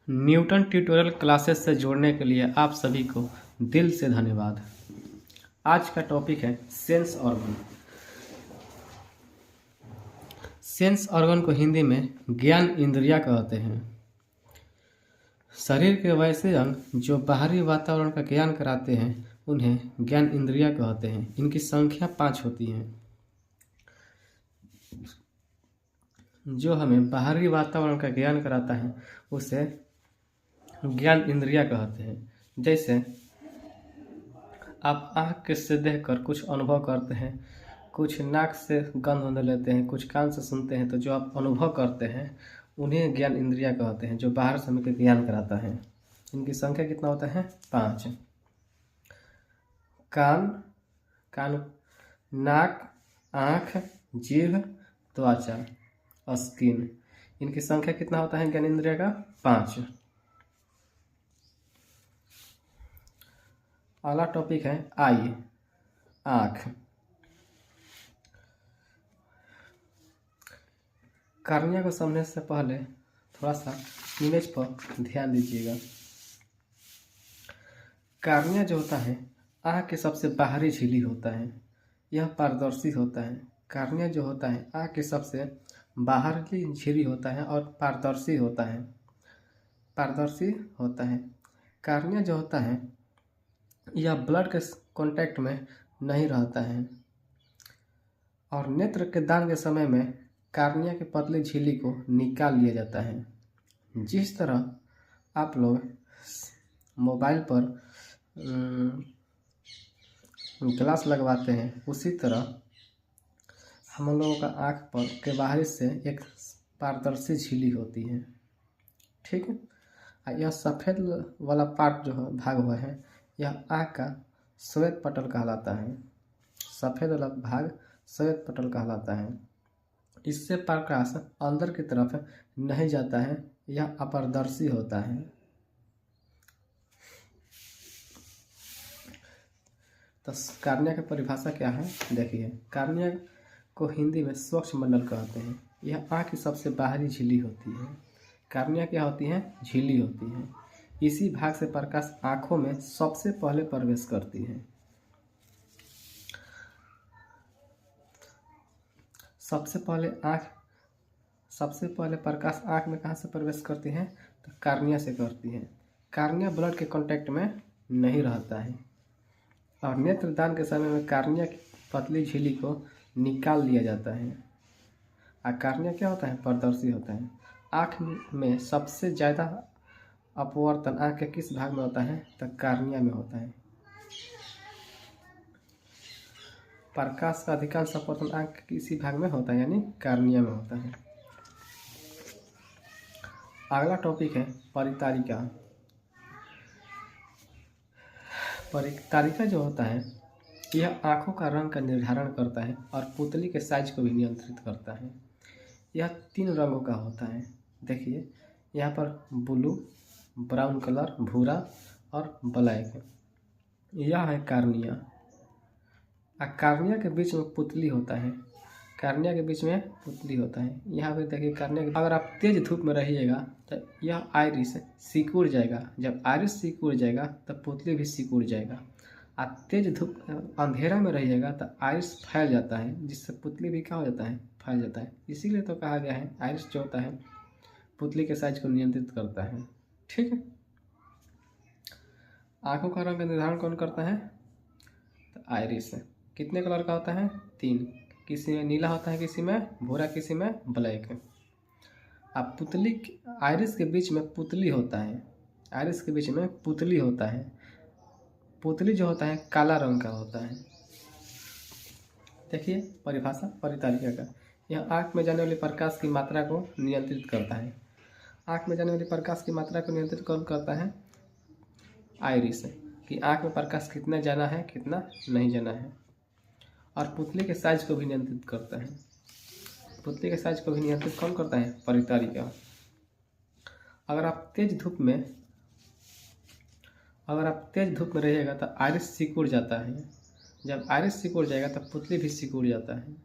Newton tutorial classes से जुड़ने के लिए आप सभी को दिल से धन्यवाद। आज का टॉपिक है सेंस ऑर्गन। सेंस ऑर्गन को हिंदी में ज्ञान इंद्रियां कहते हैं। शरीर के वैसे अंग जो बाहरी वातावरण का ज्ञान कराते हैं उन्हें ज्ञान इंद्रियां कहते हैं। इनकी संख्या 5 होती है। जो हमें बाहरी वातावरण का ज्ञान कराता है उसे ज्ञान इंद्रियां कहते हैं। जैसे आप आँख से देखकर कुछ अनुभव करते हैं, कुछ नाक से गंध लेते हैं, कुछ कान से सुनते हैं, तो जो आप अनुभव करते हैं उन्हें ज्ञान इंद्रियां कहते हैं, जो बाहर से हमें ज्ञान कराता है। इनकी संख्या कितना होता है? 5। कान, नाक, आँख, जीभ, त्वचा, स्किन। इनकी संख्या कितना होता है ज्ञान इंद्रिय का? 5। अगला टॉपिक है आई, आँख। कार्निया को समझने से पहले थोड़ा सा इमेज पर ध्यान दीजिएगा। कार्निया जो होता है आँख के सबसे बाहरी झिल्ली होता है। यह पारदर्शी होता है। कार्निया जो होता है आँख के सबसे बाहरी झिल्ली होता है और पारदर्शी होता है। कार्निया जो होता है यह ब्लड के कांटेक्ट में नहीं रहता है और नेत्र के दान के समय में कार्निया की पतली झिल्ली को निकाल लिया जाता है। जिस तरह आप लोग मोबाइल पर ग्लास लगवाते हैं उसी तरह हम लोगों का आँख पर के बाहरी से एक पारदर्शी झिल्ली होती है। ठीक है। यह सफ़ेद वाला पार्ट जो भाग हुआ है यह आँख का श्वेत पटल कहलाता है। सफ़ेद वाला भाग श्वेत पटल कहलाता है। इससे प्रकाश अंदर की तरफ नहीं जाता है। यह अपारदर्शी होता है। तो कार्निया की परिभाषा क्या है देखिए। कार्निया को हिंदी में स्वच्छ मंडल कहते हैं। यह आँख की सबसे बाहरी झिल्ली होती है। कार्निया क्या होती है? झिल्ली होती है। इसी भाग से प्रकाश आँखों में सबसे पहले प्रवेश करती है। सबसे पहले प्रकाश आँख में कहाँ से प्रवेश करती है? तो कार्निया से करती है। कार्निया ब्लड के कांटेक्ट में नहीं रहता है और नेत्रदान के समय में कार्निया की पतली झिल्ली को निकाल लिया जाता है। और कार्निया क्या होता है? पारदर्शी होता है। आँख में सबसे ज़्यादा अपवर्तन आँख के किस भाग में होता है? तो कार्निया में होता है। प्रकाश का अधिकांश अपवर्तन आँख के किसी भाग में होता है, यानी कार्निया में होता है। अगला टॉपिक है परितारिका। परितारिका जो होता है यह आँखों का रंग का निर्धारण करता है और पुतली के साइज को भी नियंत्रित करता है। यह 3 रंगों का होता है। देखिए यहाँ पर ब्लू, ब्राउन कलर, भूरा और ब्लैक। यह है कार्निया। कार्निया के बीच में पुतली होता है। कार्निया के बीच में पुतली होता है। यहाँ पे देखिए कार्निया के अगर आप तेज धूप में रहिएगा तो यह आइरिस सिकुड़ जाएगा। जब आइरिस सिकुड़ जाएगा तो पुतली भी सिकुड़ जाएगा। और तेज धूप अंधेरा में रहिएगा तो आइरिस फैल जाता है, जिससे पुतली भी क्या हो जाता है? फैल जाता है। इसीलिए तो कहा गया है आइरिस जो होता है पुतली के साइज को नियंत्रित करता है। ठीक है। आँखों का रंग का निर्धारण कौन करता है? तो आइरिस। कितने कलर का होता है? 3। किसी में नीला होता है, किसी में भूरा, किसी में ब्लैक। अब पुतली आइरिस के बीच में पुतली होता है। आइरिस के बीच में पुतली होता है। पुतली जो होता है काला रंग का होता है। देखिए परिभाषा परितारिका का। यह आँख में जाने वाली प्रकाश की मात्रा को नियंत्रित करता है। आँख में जाने वाली प्रकाश की मात्रा को नियंत्रित कौन करता है? आइरिस। कि आँख में प्रकाश कितना जाना है, कितना नहीं जाना है। और पुतली के साइज को भी नियंत्रित करता है। पुतली के साइज को भी नियंत्रित कौन करता है? परितारिका। अगर आप तेज धूप में रहिएगा तो आइरिस सिकुड़ जाता है। जब आइरिस सिकुड़ जाएगा तो पुतली भी सिकुड़ जाता है।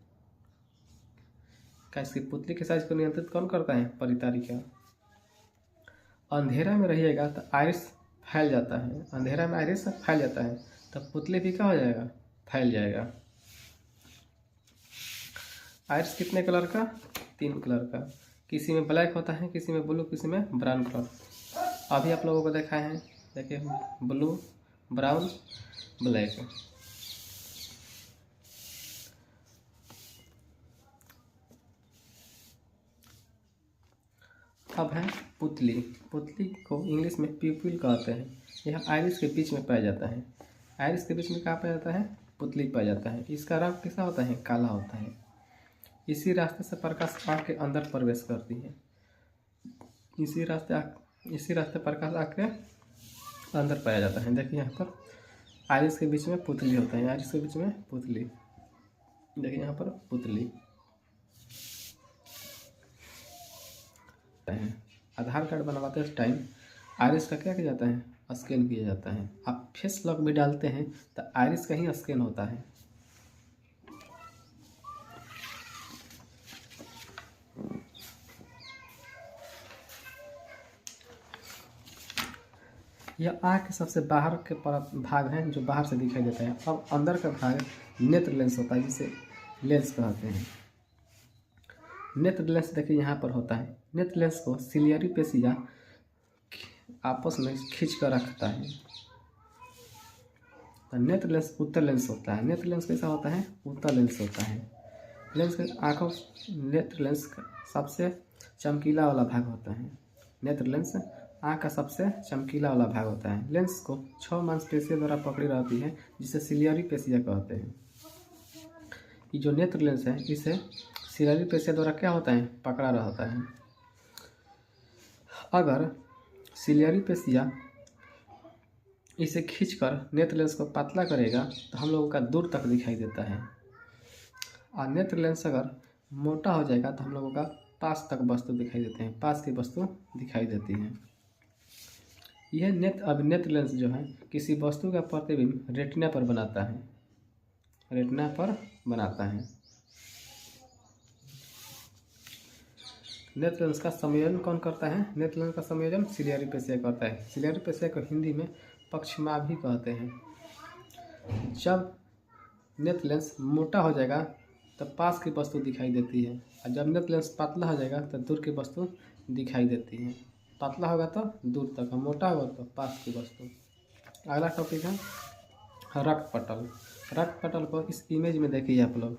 क्या इसकी पुतली के साइज को नियंत्रित कौन करता है? परितारिका। अंधेरा में रहिएगा तो आइरिस फैल जाता है, अंधेरा में आइरिस फैल जाता है, तब पुतली भी क्या हो जाएगा, फैल जाएगा। आइरिस कितने कलर का, 3 कलर का, किसी में ब्लैक होता है, किसी में ब्लू, किसी में ब्राउन कलर। अभी आप लोगों को दिखाए हैं, देखिए ब्लू, ब्राउन, ब्लैक। अब है पुतली। पुतली को इंग्लिश में प्यूपिल कहते हैं। यह आइरिस के बीच में पाया जाता है। आइरिस के बीच में कहाँ पाया जाता है, पुतली पाया जाता है। इसका रंग कैसा होता है, काला होता है। इसी रास्ते से प्रकाश आँख के अंदर प्रवेश करती है। इसी रास्ते प्रकाश आँख के अंदर पाया जाता है। देखिए यहाँ पर आइरिस के बीच में पुतली होता है, आइरिस के बीच में पुतली, देखिए यहाँ पर पुतली। आधार कार्ड बनवाते टाइम आइरिस का क्या किया जाता है, स्कैन किया जाता है। आप फेस लॉक भी डालते हैं तो आइरिस का ही स्कैन होता है। यह आँख के सबसे बाहर के भाग हैं जो बाहर से दिखाई देता है। अब अंदर का भाग नेत्र लेंस होता है, जिसे लेंस कहते हैं। नेत्र लेंस देखिए यहाँ पर होता है। नेत्र लेंस को सिलियरी पेशियाँ आपस में खींच कर रखता है। नेत्र लेंस उत्तर लेंस होता है। नेत्र लेंस कैसा होता है, उत्तर लेंस होता है। लेंस के आँखों, नेत्र लेंस का सबसे चमकीला वाला भाग होता है। नेत्र लेंस आँख का सबसे चमकीला वाला भाग होता है। लेंस को 6 मांसपेशियों द्वारा पकड़ी रहती है, जिसे सिलियरी पेशियाँ कहते हैं। ये जो नेत्र लेंस है, इसे सिलियरी पेशियाँ द्वारा क्या होता है, पकड़ा रहता है। अगर सिलियरी पेशियाँ इसे खींचकर नेत्र लेंस को पतला करेगा तो हम लोगों का दूर तक दिखाई देता है। और नेत्र लेंस अगर मोटा हो जाएगा तो हम लोगों का पास तक वस्तु दिखाई देते हैं, पास की वस्तु दिखाई देती है। यह नेत्र लेंस जो है किसी वस्तु का प्रतिबिंब रेटिना पर बनाता है, रेटिना पर बनाता है। नेत्र लेंस का संयोजन कौन करता है, नेत्र लेंस का संयोजन सिलियरी पेशिया करता है। सिलियरी पेशिया को हिंदी में पक्षमा भी कहते हैं। जब नेत्र लेंस मोटा हो जाएगा तब पास की वस्तु दिखाई देती है, और जब नेत्र लेंस पतला हो जाएगा तो दूर की वस्तु दिखाई देती है। पतला होगा तो दूर तक, मोटा होगा तो पास की वस्तु। अगला टॉपिक है रक्त पटल। रक्त पटल को इस इमेज में देखिए आप लोग,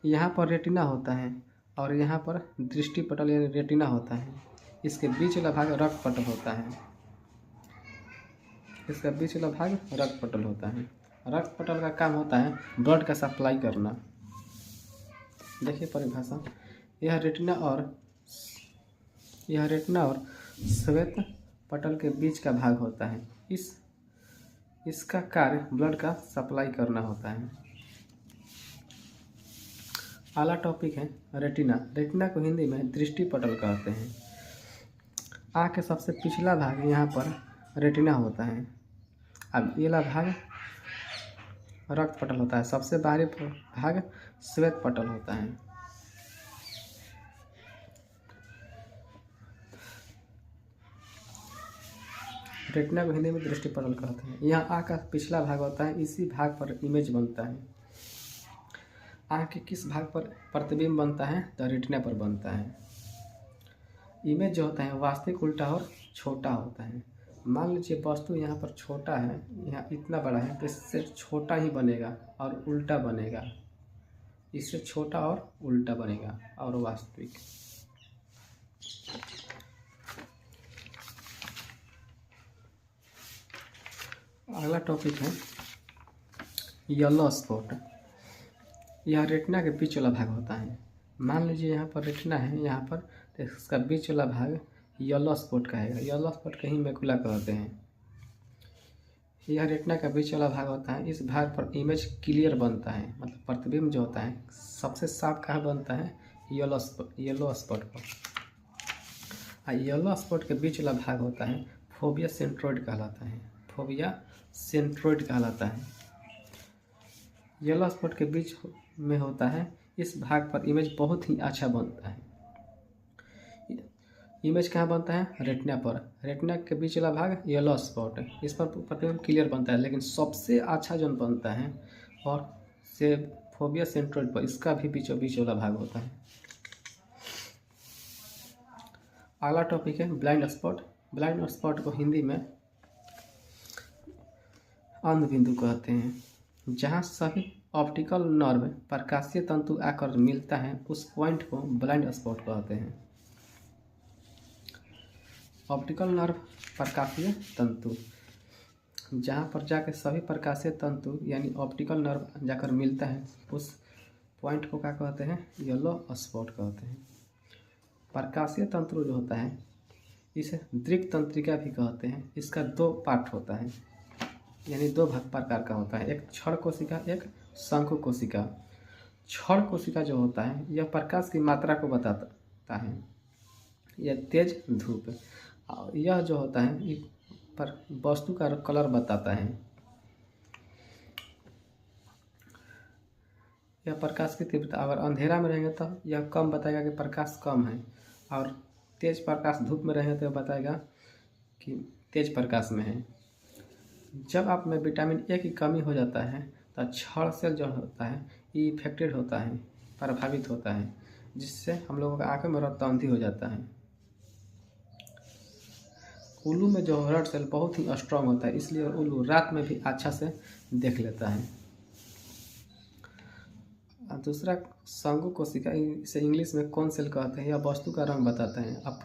यहाँ पर रेटिना होता है और यहाँ पर दृष्टि पटल यानी रेटिना होता है। इसके बीच वाला भाग रक्त पटल होता है। इसका बीच वाला भाग रक्त पटल होता है। रक्त पटल का काम होता है ब्लड का सप्लाई करना। देखिए परिभाषा, यह रेटिना और श्वेत पटल के बीच का भाग होता है। इसका कार्य ब्लड का सप्लाई करना होता है। अगला टॉपिक है रेटिना। रेटिना को हिंदी में दृष्टि पटल कहते हैं। आँख के सबसे पिछला भाग यहाँ पर रेटिना होता है। अब ये वाला भाग रक्त पटल होता है। सबसे बाहरी भाग श्वेत पटल होता है। रेटिना को हिंदी में दृष्टि पटल कहते हैं। यह आँख का पिछला भाग होता है, इसी भाग पर इमेज बनता है। आँख के किस भाग पर प्रतिबिंब बनता है, तो रेटिना पर बनता है। इमेज जो होता है वास्तविक उल्टा और छोटा होता है। मान लीजिए वस्तु यहाँ पर छोटा है, यहाँ इतना बड़ा है, तो इससे छोटा ही बनेगा और उल्टा बनेगा, इससे छोटा और उल्टा बनेगा और वास्तविक। अगला टॉपिक है येलो स्पॉट। यह रेटिना के बीच वाला भाग होता है। मान लीजिए यहाँ पर रेटिना है, यहाँ पर तो इसका बीच वाला भाग येलो स्पॉट कहेगा। येलो स्पॉट कहीं मैकुला कहते हैं। यह रेटिना का बीच वाला भाग होता है। इस भाग पर इमेज क्लियर बनता है, मतलब प्रतिबिंब जो होता है सबसे साफ कहाँ बनता है, येलो स्पॉट पर। येलो स्पॉट के बीच वाला भाग होता है फोबिया सेंट्रोइड कहलाता है। फोबिया सेंट्रोइड कहलाता है। येलो स्पॉट के बीच में होता है। इस भाग पर इमेज बहुत ही अच्छा बनता है। इमेज कहाँ बनता है? रेटिना पर। रेटिना के बीच वाला भाग येलो स्पॉट है, इस पर प्रतिबिंब क्लियर बनता है। लेकिन सबसे अच्छा जो बनता है और से फोबिया सेंट्रोइड पर, इसका भी बीचों बीच वाला भाग होता है। अगला टॉपिक है ब्लाइंड स्पॉट। ब्लाइंड स्पॉट को हिंदी में अंध बिंदु कहते हैं। जहाँ सभी ऑप्टिकल नर्व प्रकाशीय तंतु आकर मिलता है, उस पॉइंट को ब्लाइंड स्पॉट कहते हैं। ऑप्टिकल नर्व प्रकाशीय तंतु, जहाँ पर जाकर सभी प्रकाशीय तंतु यानी ऑप्टिकल नर्व जाकर मिलता है, उस पॉइंट को क्या कहते हैं? येलो स्पॉट कहते हैं। प्रकाशीय तंतु जो होता है इसे दृक् तंत्रिका भी कहते हैं। इसका 2 पार्ट होता है, यानी 2 प्रकार का होता है, एक क्षण कोशिका, एक शंकु कोशिका। क्षण कोशिका जो होता है यह प्रकाश की मात्रा को बताता है, यह तेज धूप। यह जो होता है पर वस्तु का कलर बताता है। यह प्रकाश की तीव्रता, अगर अंधेरा में रहेंगे तो यह कम बताएगा कि प्रकाश कम है, और तेज प्रकाश धूप में रहेंगे तो यह बताएगा कि तेज प्रकाश में है। जब आप में विटामिन ए की कमी हो जाता है तो क्षण सेल जो होता है ये इफेक्टेड होता है, प्रभावित होता है, जिससे हम लोगों का आंखों में रक्तअंधी हो जाता है। उल्लू में जो रड सेल बहुत ही स्ट्रांग होता है, इसलिए उल्लू रात में भी अच्छा से देख लेता है। दूसरा शंकु कोशिका, इसे इंग्लिश में कौन सेल कहते हैं। यह वस्तु का रंग बताता है। अब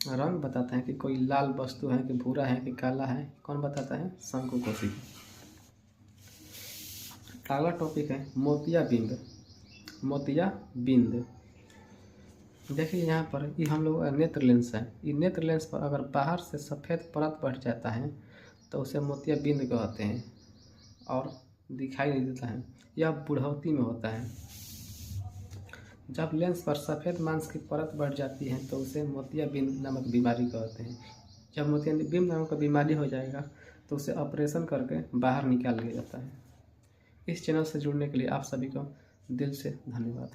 रंग बताता है कि कोई लाल वस्तु है कि भूरा है कि काला है, कौन बताता है? शंकु कोशिका। अगला टॉपिक है मोतियाबिंद। मोतियाबिंद, देखिए यहाँ पर ये हम लोग नेत्र लेंस है। ये नेत्र लेंस पर अगर बाहर से सफ़ेद परत बढ़ जाता है तो उसे मोतियाबिंद कहते हैं और दिखाई नहीं देता है। यह बुढ़ौती में होता है। जब लेंस पर सफ़ेद मांस की परत बढ़ जाती है तो उसे मोतियाबिंद नामक बीमारी कहते हैं। जब मोतियाबिंद नामक बीमारी हो जाएगा तो उसे ऑपरेशन करके बाहर निकाल लिया जाता है। इस चैनल से जुड़ने के लिए आप सभी को दिल से धन्यवाद।